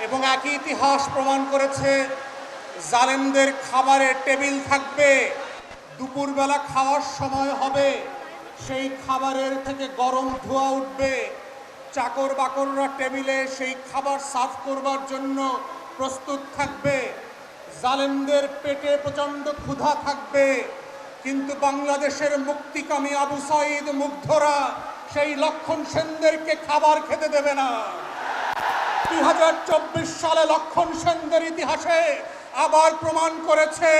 এবং একই ইতিহাস প্রমাণ করেছে জালেমদের খাবারের টেবিল থাকবে, দুপুরবেলা খাওয়ার সময় হবে, সেই খাবারের থেকে গরম ধোঁয়া উঠবে, চাকর বাকররা টেবিলে সেই খাবার সার্ভ করবার জন্য প্রস্তুত থাকবে, জালেমদের পেটে প্রচণ্ড ক্ষুধা থাকবে, কিন্তু বাংলাদেশের মুক্তিকামী আবু সাঈদ মুগ্ধরা সেই লক্ষণ সেনদেরকে খাবার খেতে দেবে না। 2024 সালে লক্ষণ সেনদের ইতিহাসে আবার প্রমাণ করেছে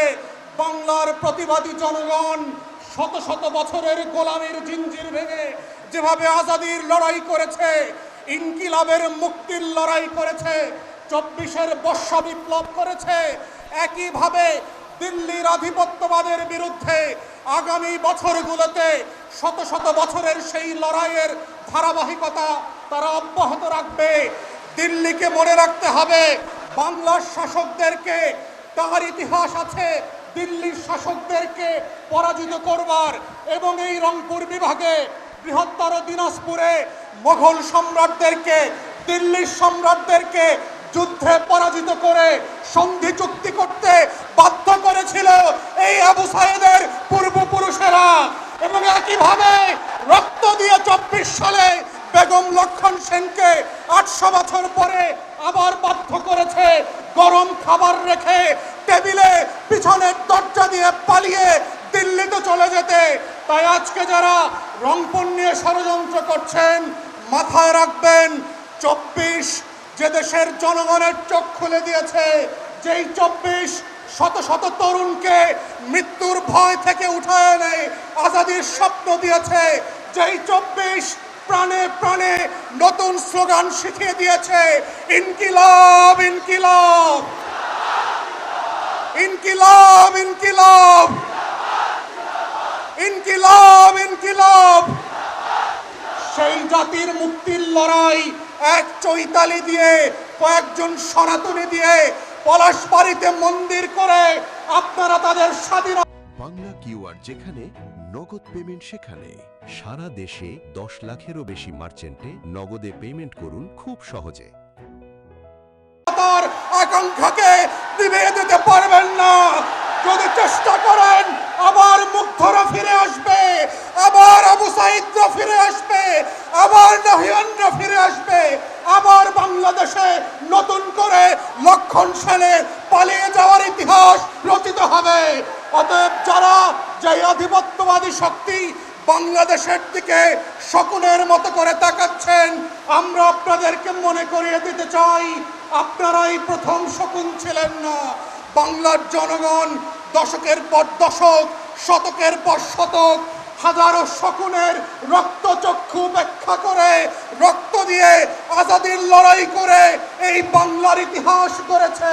বাংলার প্রতিবাদী জনগণ শত শত বছরের গোলামীর জিঞ্জির ভেঙে যেভাবে আজাদির লড়াই করেছে, ইনকিলাবের মুক্তির লড়াই করেছে, 24-এর বর্ষা বিপ্লব করেছে, একইভাবে দিল্লির আধিপত্যবাদের বিরুদ্ধে আগামী বছরগুলোতে শত শত বছরের সেই লড়াইয়ের ধারাবাহিকতা তারা অব্যাহত রাখবে। দিল্লিকে মনে রাখতে হবে বাংলার শাসকদেরকে, তার ইতিহাস আছে দিল্লির শাসকদেরকে পরাজিত করবার, এবং এই রংপুর বিভাগে বৃহত্তর দিনাজপুরে মোগল সম্রাটদেরকে, দিল্লির সম্রাটদেরকে যুদ্ধে পরাজিত করে সন্ধি চুক্তি করতে বাধ্য করেছিল এই আবু সাঈদের পূর্বপুরুষেরা। এবং একইভাবে রক্ত দিয়ে 24 সালে বেগম লক্ষণ সেনকে 800 বছর পরে আবার বাধ্য করেছে গরম খাবার রেখে টেবিলে পিছনের দরজা দিয়ে পালিয়ে দিল্লিতে চলে যেতে। তাই আজকে যারা রংপুর নিয়ে ষড়যন্ত্র করছেন, মাথায় রাখবেন 24 যে দেশের জনগণের চোখ খুলে দিয়েছে, যেই 24 শত শত তরুণকে মৃত্যুর ভয় থেকে উঠায় এনে আজাদির স্বপ্ন দিয়েছে, যেই 24 প্রাণে প্রাণে নতুন স্লোগান শিখিয়ে দিয়েছে, ইনকিলাব ইনকিলাব ইনকিলাব ইনকিলাব ইনকিলাব ইনকিলাব। সেই জাতির মুক্তির লড়াই এক চৈতালি দিয়ে, কয়েকজন সনাতনী দিয়ে, পলাশবাড়িতে মন্দির করে আপনারা তাদের স্বাধীনতা। বাংলা কিউআর, যেখানে নগদ পেমেন্ট সেখানে। সারা দেশে 10 লাখেরও বেশি মার্চেন্টে নগদে পেমেন্ট করুন খুব সহজে। তার আকাঙ্ক্ষাকে নিভিয়ে দিতে পারবেন না। যদি চেষ্টা করেন আবার মুগ্ধরা ফিরে আসবে, আবার আবু সাঈদরা ফিরে আসবে, আবার নাহিয়ানরা ফিরে আসবে, আবার বাংলাদেশে নতুন করে লক্ষণ সেনের পালিয়ে যাওয়ার ইতিহাস রচিত হবে। অতএব যারা যে আধিপত্যবাদী শক্তি বাংলাদেশের দিকে শকুনের মতো করে তাকাচ্ছেন, আমরা আপনাদেরকে মনে করিয়ে দিতে চাই, আপনারাই প্রথম শকুন ছিলেন না। বাংলার জনগণ দশকের পর দশক, শতকের পর শতক হাজারো শকুনের রক্তচক্ষু উপেক্ষা করে, রক্ত দিয়ে আজাদির লড়াই করে এই বাংলার ইতিহাস করেছে।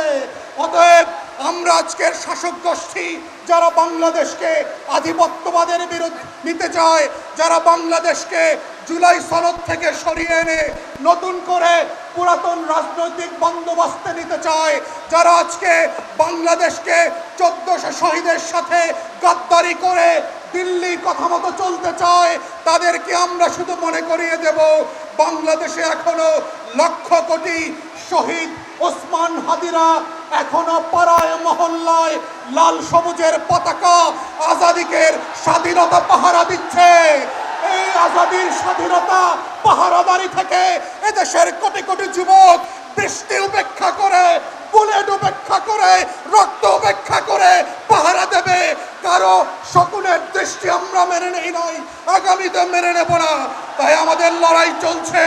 অতএব আমরা আজকের শাসক গোষ্ঠী যারা বাংলাদেশকে আধিপত্যবাদের বিরুদ্ধে নিতে চায়, যারা বাংলাদেশকে জুলাই সনদ থেকে সরিয়ে এনে নতুন করে পুরাতন রাজনৈতিক বন্দোবস্তে নিতে চায়, যারা আজকে বাংলাদেশকে 1400 শহীদের সাথে গাদ্দারি করে দিল্লি কথা মতো চলতে চায়, তাদেরকে আমরা শুধু মনে করিয়ে দেব, বাংলাদেশে এখনো লক্ষ কোটি শহীদ ওসমান হাদিরা এখনো পাড়ায় মহল্লায় লাল সবুজের পতাকা আজাদিকের স্বাধীনতা পাহারা দিচ্ছে। এই আজাদির স্বাধীনতা পাহারাদারি থেকে এদেশের কোটি কোটি যুবক বৃষ্টি উপেক্ষা করে, বুলেট উপেক্ষা করে, রক্ত উপেক্ষা করে পাহারা দেবে। কারো শকুনের দৃষ্টি আমরা মেনে নেই নাই, আগামীতে মেনে নেব না। তাই আমাদের লড়াই চলছে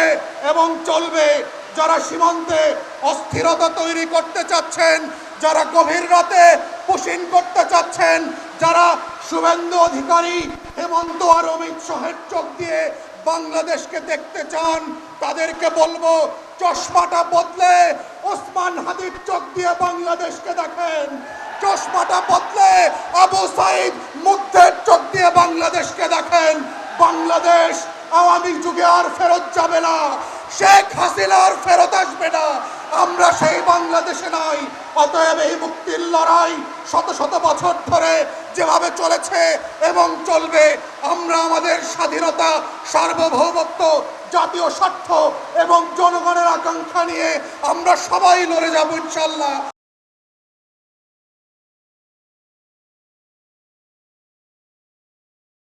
এবং চলবে। যারা সীমান্তে অস্থিরতা তৈরি করতে চাচ্ছেন, যারা গভীর রাতে পুশিং করতে চাচ্ছেন, যারা শুভেন্দু অধিকারী, হেমন্ত আর অমিত শাহের চোখ দিয়ে বাংলাদেশকে দেখতে চান, তাদেরকে বলবো চশমাটা বদলে ওসমান হাদির চোখ দিয়ে বাংলাদেশকে দেখেন। চশমাটা বদলে আবু সাঈদ মুগ্ধের চোখ দিয়ে বাংলাদেশকে দেখেন। বাংলাদেশ আওয়ামী যুগে আর ফেরত যাবে না, শেখ হাসিনা আর ফেরত আসবে না। আমরা সেই বাংলাদেশে নাই। অতএব এই মুক্তির লড়াই শত শত বছর ধরে যেভাবে চলেছে এবং চলবে, আমরা আমাদের স্বাধীনতা, সার্বভৌমত্ব, জাতীয় স্বার্থ এবং জনগণের আকাঙ্ক্ষা নিয়ে আমরা সবাই লড়ে যাব ইনশাল্লাহ।